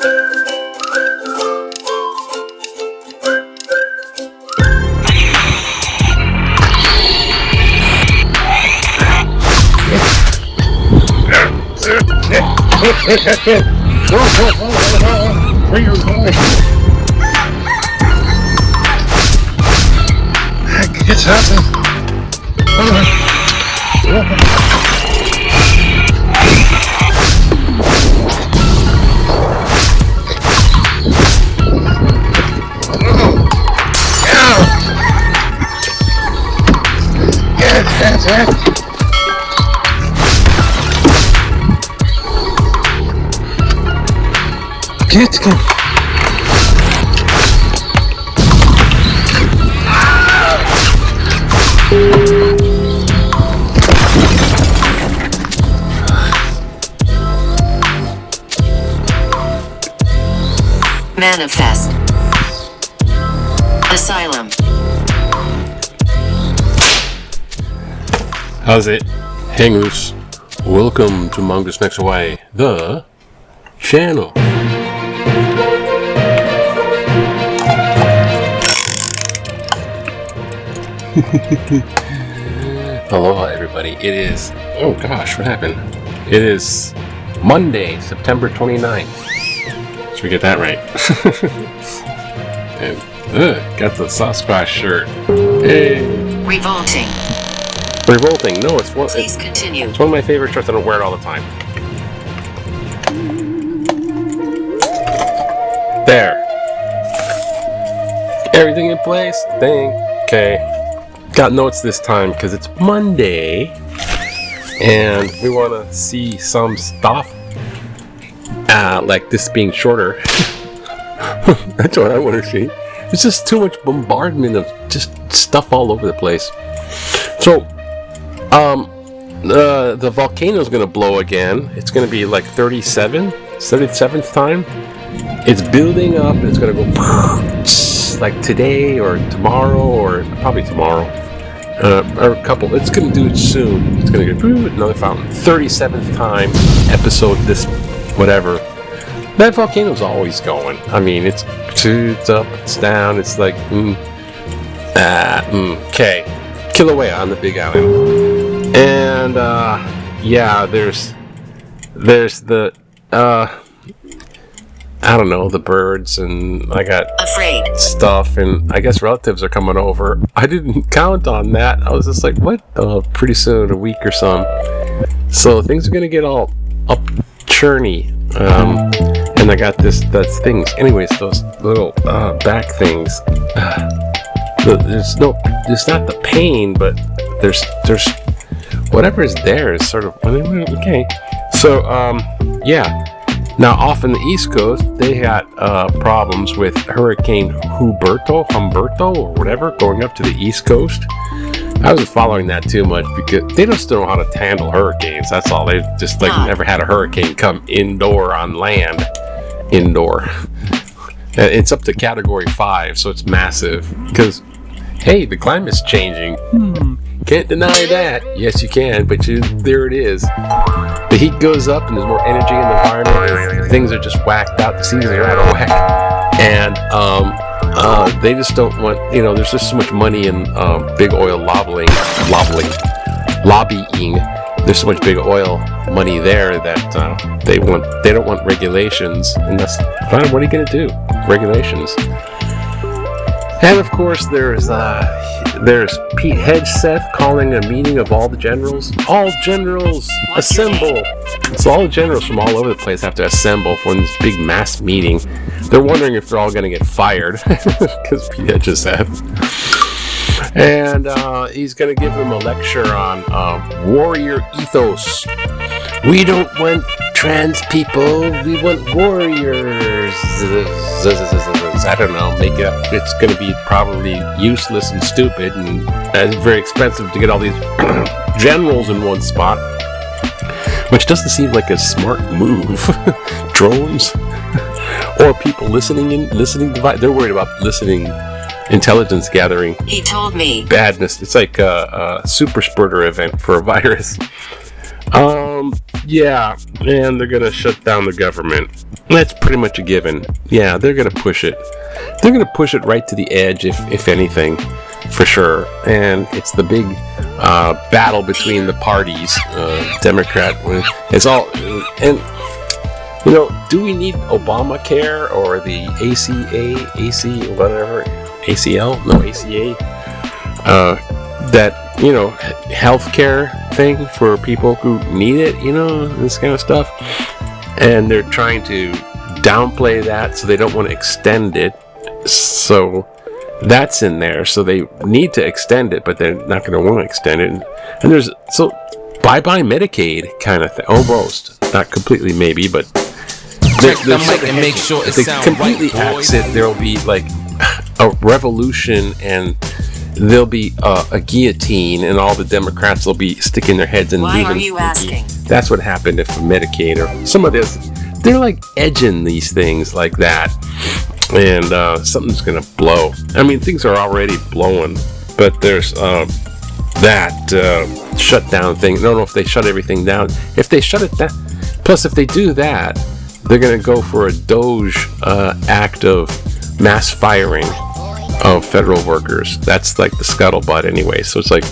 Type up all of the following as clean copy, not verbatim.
Where you going? It's happening. Get him. Manifest. Asylum. How's it? Hang loose. Welcome to Mongoose Next Away, the channel. Aloha, everybody. It is, oh gosh, what happened? It is Monday, September 29th. Should we get that right? And got the Sasquatch shirt. Hey. Revolting. Revolting. No, it's one. Please continue. It's one of my favorite shirts. I don't wear it all the time. There. Everything in place. Okay. Got notes this time because it's Monday and we want to see some stuff like this being shorter. That's what I want to see. It's just too much bombardment of just stuff all over the place. So the volcano's gonna blow again. It's gonna be like 37th time. It's building up and it's gonna go like today or tomorrow or probably tomorrow. Or a couple. It's going to do it soon. It's going to get another fountain. 37th time episode this whatever. That volcano's always going. I mean, it's up, it's down. It's like okay. Kilauea on the Big Island. And yeah, there's the I don't know, the birds, and I got afraid stuff, and I guess relatives are coming over. I didn't count on that. I was just like, what? Pretty soon, a week or some. So things are gonna get all up churny. And I got that's things. Anyways, those little back things. There's not the pain, but there's whatever is there is sort of okay. So yeah. Now, off in the East Coast, they had problems with Hurricane Humberto, or whatever, going up to the East Coast. I wasn't following that too much because they just don't know how to handle hurricanes. That's all. They've just never had a hurricane come indoor on land. Indoor. It's up to Category 5, so it's massive. Because, hey, the climate's changing. Can't deny that. Yes, you can, but there it is. The heat goes up and there's more energy in the environment and things are just whacked out. The seasons are out of whack. And they just don't want, there's just so much money in big oil lobbying. There's so much big oil money there that they don't want regulations. And that's fine. What are you going to do? Regulations. And of course, there's Pete Hegseth calling a meeting of all the generals. All generals assemble. So all the generals from all over the place have to assemble for this big mass meeting. They're wondering if they're all going to get fired because Pete Hegseth. And he's going to give them a lecture on warrior ethos. We don't want trans people. We want warriors. I don't know. Make it up. It's going to be probably useless and stupid, and it's very expensive to get all these generals in one spot, which doesn't seem like a smart move. Drones or people listening device. They're worried about listening. Intelligence gathering. He told me. Badness. It's like a super spreader event for a virus. Yeah, and they're gonna shut down the government. That's pretty much a given. Yeah, they're gonna push it. They're gonna push it right to the edge, if anything, for sure. And it's the big battle between the parties. Democrat, it's all, and you know, do we need Obamacare or the ACA? That, you know, healthcare thing for people who need it, you know, this kind of stuff. And they're trying to downplay that, so they don't want to extend it. So that's in there. So they need to extend it, but they're not going to want to extend it. And there's, so bye-bye Medicaid kind of thing, almost. Not completely, maybe, but check the mic and make sure it they sounds completely right, boy. axe it. There'll be like a revolution, and there'll be a guillotine, and all the Democrats will be sticking their heads in. Why are you asking? That's what happened if Medicaid or some of this. They're like edging these things like that, and something's gonna blow. I mean, things are already blowing, but there's that shutdown thing. I don't know if they shut everything down. If they shut it down, plus if they do that, they're gonna go for a Doge act of mass firing of federal workers. That's like the scuttlebutt anyway. So it's like,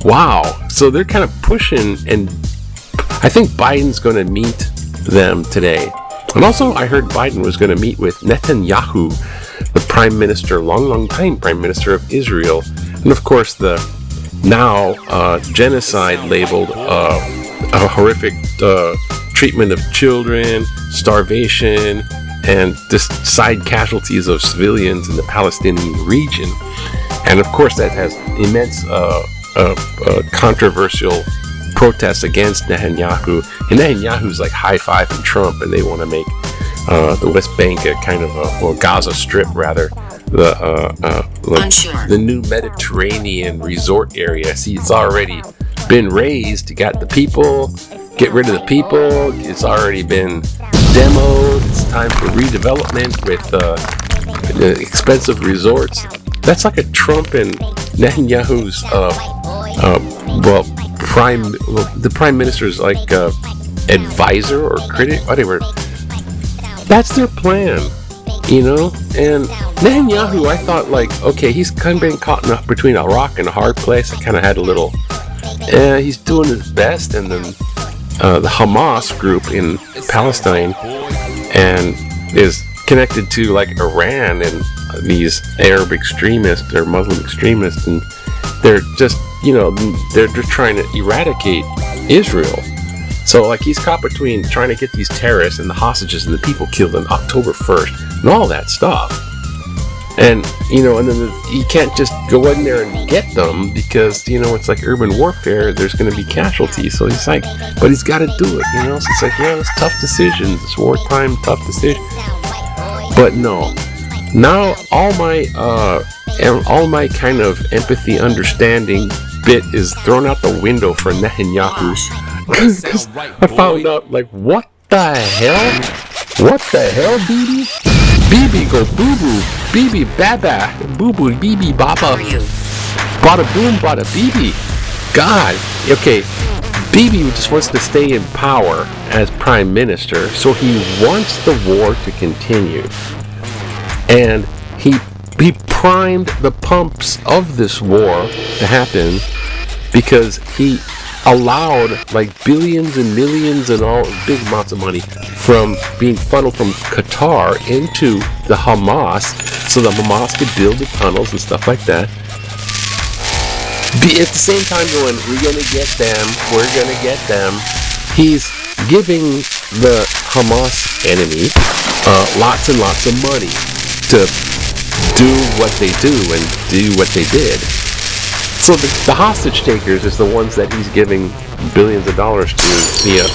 wow. So they're kind of pushing, and I think Biden's going to meet them today. And also, I heard Biden was going to meet with Netanyahu, the prime minister, long time prime minister of Israel, and of course the now genocide labeled a horrific treatment of children, starvation, and just side casualties of civilians in the Palestinian region. And of course that has immense controversial protests against Netanyahu. And Netanyahu's like high-fiving Trump, and they want to make the West Bank a kind of Gaza Strip, rather, the new Mediterranean resort area. See, it's already been raised. You got the people, get rid of the people. It's already been demoed. It's time for redevelopment with expensive resorts. That's like a Trump and Netanyahu's the prime minister's like advisor or critic, whatever. That's their plan, you know. And Netanyahu, I thought, like, okay, he's kind of been caught between a rock and a hard place. I kind of had a little, he's doing his best. And then the Hamas group in Palestine and is connected to like Iran and these Arab extremists or Muslim extremists, and they're just, you know, they're just trying to eradicate Israel. So like he's caught between trying to get these terrorists and the hostages and the people killed on October 1st and all that stuff. And, you know, and then you can't just go in there and get them because, you know, it's like urban warfare. There's going to be casualties. So he's like, but he's got to do it, you know. So it's like, yeah, it's tough decisions. It's wartime, tough decisions. But no, now all my kind of empathy, understanding bit is thrown out the window for Netanyahu. Because I found out, like, what the hell? What the hell, Bibi? Bibi go boo-boo. Bibi baba. Boo-boo, Bibi baba. Bada boom, bada Bibi. God. Okay. Bibi just wants to stay in power as prime minister, so he wants the war to continue. And he primed the pumps of this war to happen because he allowed like billions and millions and all big amounts of money from being funneled from Qatar into the Hamas, so the Hamas could build the tunnels and stuff like that. At the same time going, we're gonna get them, we're gonna get them. He's giving the Hamas enemy lots and lots of money to do what they do and do what they did. So the hostage takers is the ones that he's giving billions of dollars to via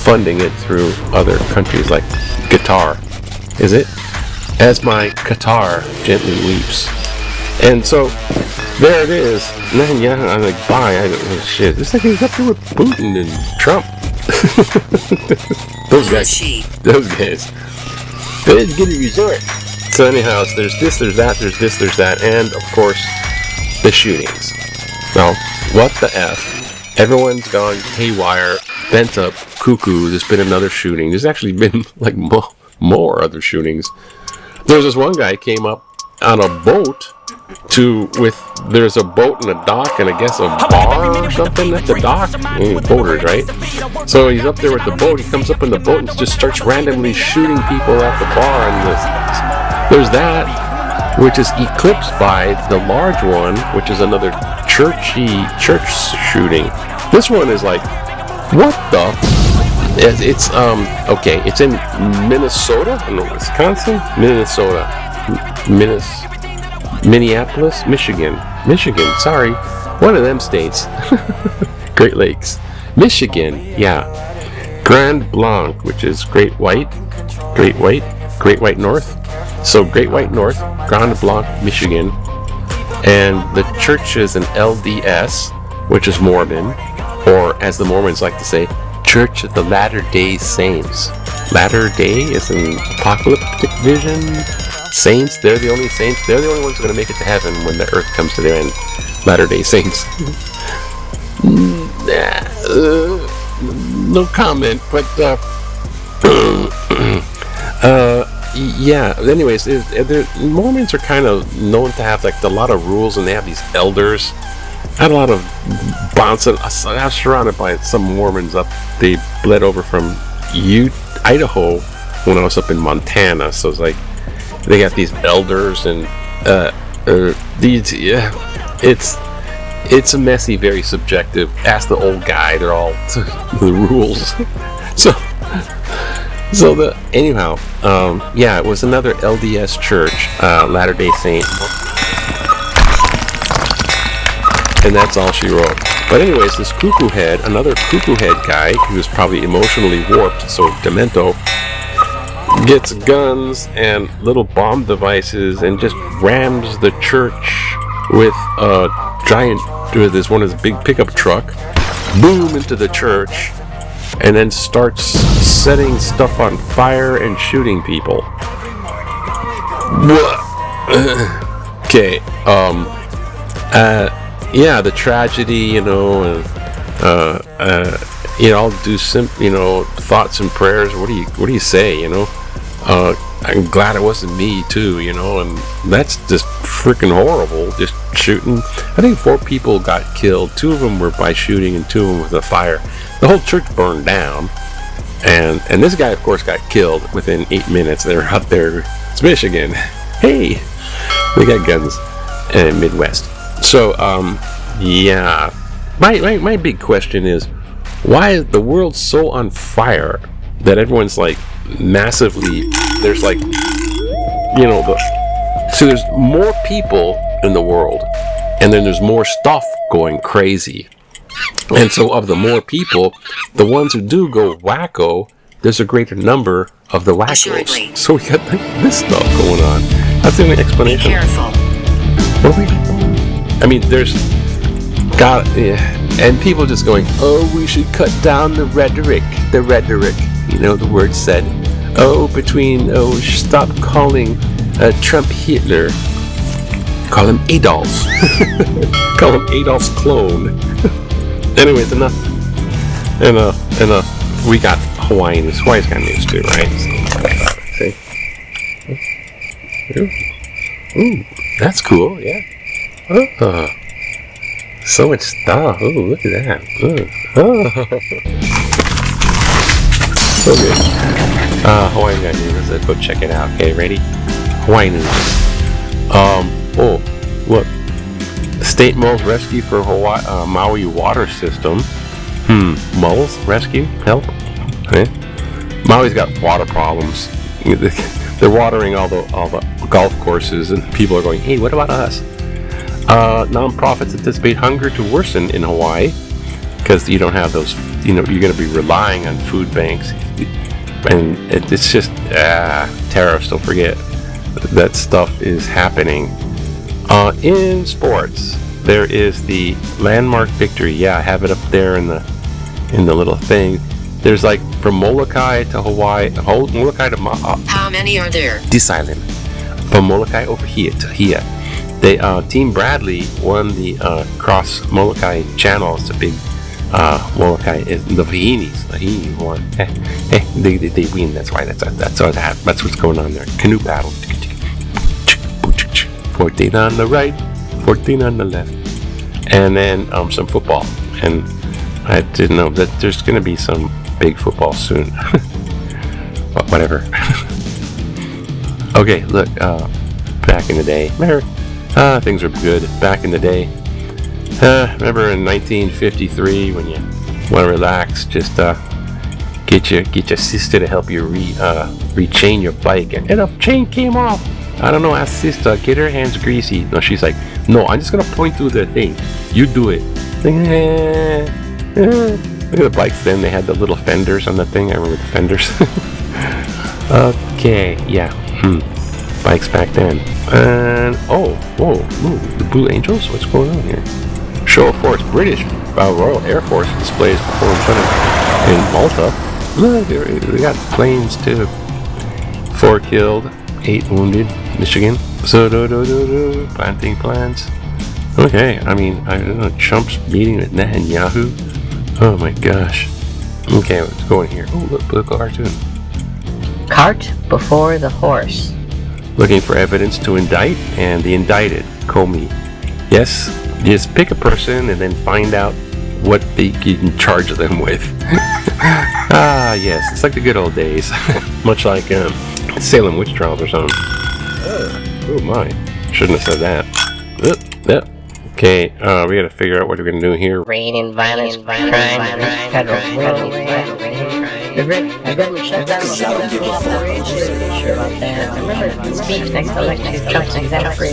funding it through other countries like Qatar. Is it? As my Qatar gently weeps. And so there it is. Netanyahu, I'm like, bye. I don't know shit. It's like he's up there with Putin and Trump. Those guys. They didn't get a resort. So anyhow, so there's this, there's that, there's this, there's that, and of course, the shootings. Now, what the F? everyone's gone haywire, bent up, cuckoo. There's been another shooting. There's actually been like more other shootings. There's this one guy came up on a boat there's a boat in a dock and I guess a bar or something at the dock. Boaters, right? So he's up there with the boat. He comes up in the boat and just starts randomly shooting people at the bar. And there's that, which is eclipsed by the large one, which is another church shooting. This one is like, what the? It's okay. It's in Minnesota, Wisconsin, Minneapolis, Michigan. Sorry, one of them states. Great Lakes, Michigan. Yeah, Grand Blanc, which is Great White North. So Great White North, Grand Blanc, Michigan, and the church is an LDS, which is Mormon, or as the Mormons like to say, Church of the Latter-day Saints. Latter-day is an apocalyptic vision. Saints, they're the only saints. They're the only ones who are going to make it to heaven when the earth comes to their end. Latter-day Saints. No comment, but yeah. Anyways, Mormons are kind of known to have like a lot of rules, and they have these elders. I had a lot of bouncing. I was surrounded by some Mormons up. They bled over from Idaho when I was up in Montana. So it's like they got these elders and these. Yeah, it's a messy, very subjective. Ask the old guy. They're all the rules. Anyhow, yeah, it was another LDS church, Latter-day Saint. And that's all she wrote. But anyways, this another cuckoo head guy, who was probably emotionally warped, so demento, gets guns and little bomb devices and just rams the church with a giant, there's one of his big pickup truck, boom, into the church, and then starts setting stuff on fire and shooting people. Okay, yeah, the tragedy, and I'll do thoughts and prayers. What do you say, I'm glad it wasn't me too, and that's just freaking horrible. Just shooting. I think 4 people got killed. 2 of them were by shooting, and 2 of them with a fire. The whole church burned down, and this guy, of course, got killed within 8 minutes. They were out there. It's Michigan. Hey, they got guns in Midwest. So, yeah. My big question is, why is the world so on fire that everyone's like massively? There's like, so there's more people in the world, and then there's more stuff going crazy. And so of the more people, the ones who do go wacko, there's a greater number of the wackos. Assuredly. So we got this stuff going on. That's the only explanation. Be careful. I mean, there's got, and people just going, oh, we should cut down the rhetoric. The word said, stop calling Trump Hitler. Call him Adolf. Call him Adolf's clone. Anyways, enough. We got Hawaiian news. Hawaii's got news too, right? See? Ooh, that's cool, yeah. Oh, so much stuff. Oh, look at that. Oh. So good. Hawaiian got news. Let's go check it out. Okay, ready? Hawaiian news. Look. State mulls rescue for Maui water system. Mulls rescue? Help? Okay. Maui's got water problems. They're watering all the golf courses, and people are going, hey, what about us? Non-profits anticipate hunger to worsen in Hawaii because you don't have those, you're going to be relying on food banks. And it's just, tariffs, don't forget. That stuff is happening. In sports, there is the landmark victory. Yeah, I have it up there in the little thing. There's like from Molokai to Hawaii, Molokai to How many are there? This island. From Molokai over here to here. Team Bradley won the Cross Molokai Channel. It's a big Molokai is the Vahinis won. They win. That's why. That's what's going on there. Canoe battle. 14 on the right, 14 on the left, and then some football. And I didn't know that there's going to be some big football soon. But whatever. Okay, look. Back in the day, remember? Things were good back in the day. Remember in 1953 when you want to relax, just get your sister to help you rechain your bike, and the chain came off. I don't know, ask sister, get her hands greasy. No, she's like, no, I'm just gonna point through the thing. You do it. Look at the bikes then, they had the little fenders on the thing. I remember the fenders. Okay, yeah. Bikes back then. And whoa, the Blue Angels? What's going on here? Show of force. British Royal Air Force displays performed in Malta. Look, we got planes too. 4 killed, 8 wounded. Michigan. So planting plans. Okay, I don't know. Trump's meeting with Netanyahu. Oh my gosh. Okay, let's go in here. Oh, look, political cartoon. Cart before the horse. Looking for evidence to indict, and the indicted, Comey. Yes, just pick a person and then find out what they can charge them with. Yes, it's like the good old days. Much like Salem witch trials or something. Oh my, shouldn't have said that. Okay, we gotta figure out what we're gonna do here. Rain and violence, crime, federal the government shut down sure about that. Remember the speech next election, Trump's exemplary,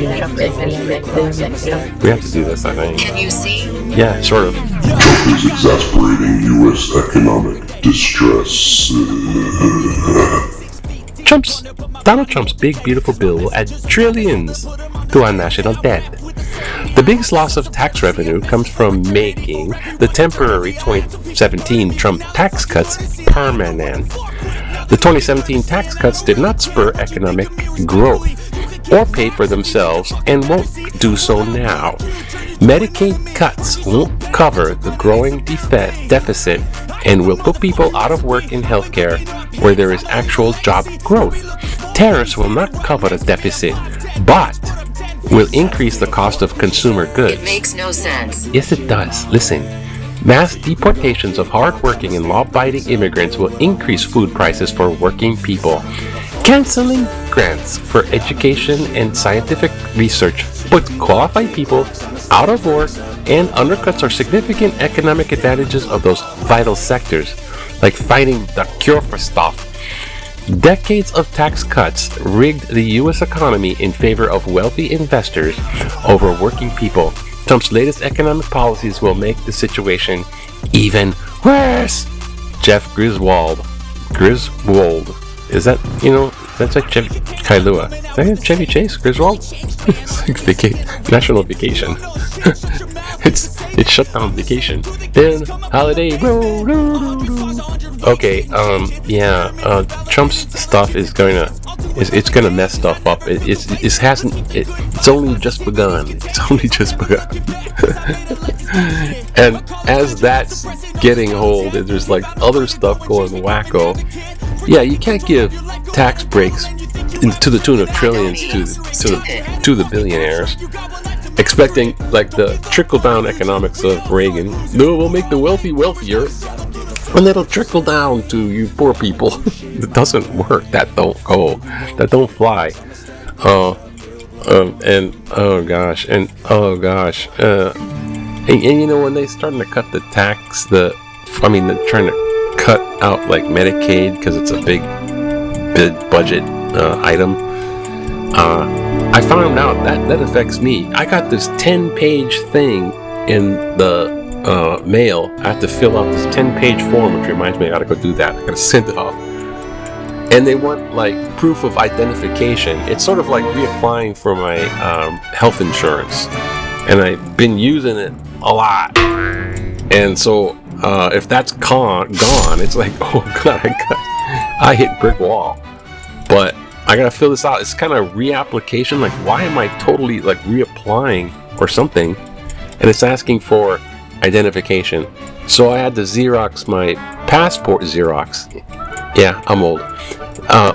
We have to do this, I think. Can you see? Yeah, sort of. Trump is exasperating U.S. economic distress. Donald Trump's big, beautiful bill will add trillions to our national debt. The biggest loss of tax revenue comes from making the temporary 2017 Trump tax cuts permanent. The 2017 tax cuts did not spur economic growth or pay for themselves and won't do so now. Medicaid cuts won't cover the growing deficit and will put people out of work in healthcare where there is actual job growth. Tariffs will not cover the deficit, but will increase the cost of consumer goods. It makes no sense. Yes, it does. Listen. Mass deportations of hard-working and law-abiding immigrants will increase food prices for working people. Canceling grants for education and scientific research puts qualified people out of work and undercuts our significant economic advantages of those vital sectors, like finding the cure for stuff. Decades of tax cuts rigged the U.S. economy in favor of wealthy investors over working people. Trump's latest economic policies will make the situation even worse. Jeff Griswold. Is that, that's like Kailua. Is that Chevy Chase? Griswold? It's like national vacation. It's ShutDown vacation. Then holiday. Okay, Trump's stuff is it's gonna mess stuff up. It's only just begun. And as that's getting hold, and there's like other stuff going wacko. Yeah, you can't give tax breaks to the tune of trillions to the billionaires, expecting like the trickle-down economics of Reagan. No, we'll make the wealthy wealthier, and it'll trickle down to you poor people. It doesn't work. That don't go. That don't fly. And when they starting to cut the tax, they're trying to cut out like Medicaid because it's a big budget item. I found out that affects me. I got this 10-page thing in the mail. I have to fill out this 10-page form, which reminds me I gotta go do that. I gotta send it off. And they want like proof of identification. It's sort of like reapplying for my health insurance, and I've been using it a lot. And so if that's gone, it's like, oh god, I hit brick wall. But I gotta fill this out. It's kind of reapplication. Like, why am I totally like reapplying or something? And it's asking for identification. So I had to Xerox my passport. Yeah, I'm old.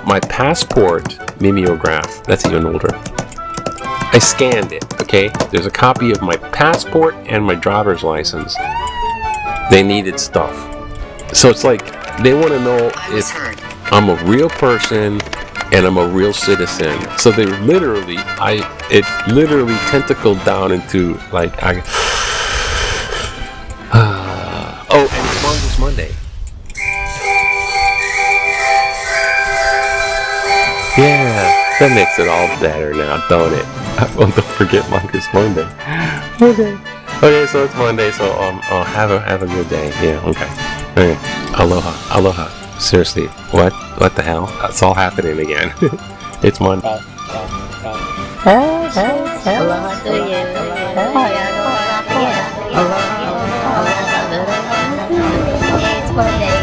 My passport mimeograph. That's even older. I scanned it, okay? There's a copy of my passport and my driver's license. They needed stuff. So it's like, they want to know if I'm a real person and I'm a real citizen. So they literally, it literally tentacled down into, like, oh, and it's Mongoose Monday. Yeah, that makes it all better now, don't it? Well, don't forget Mongoose Monday. Okay, so it's Monday, so have a good day. Yeah, okay. Aloha. Seriously, what the hell? That's all happening again. It's Monday. Aloha to you. It's Monday.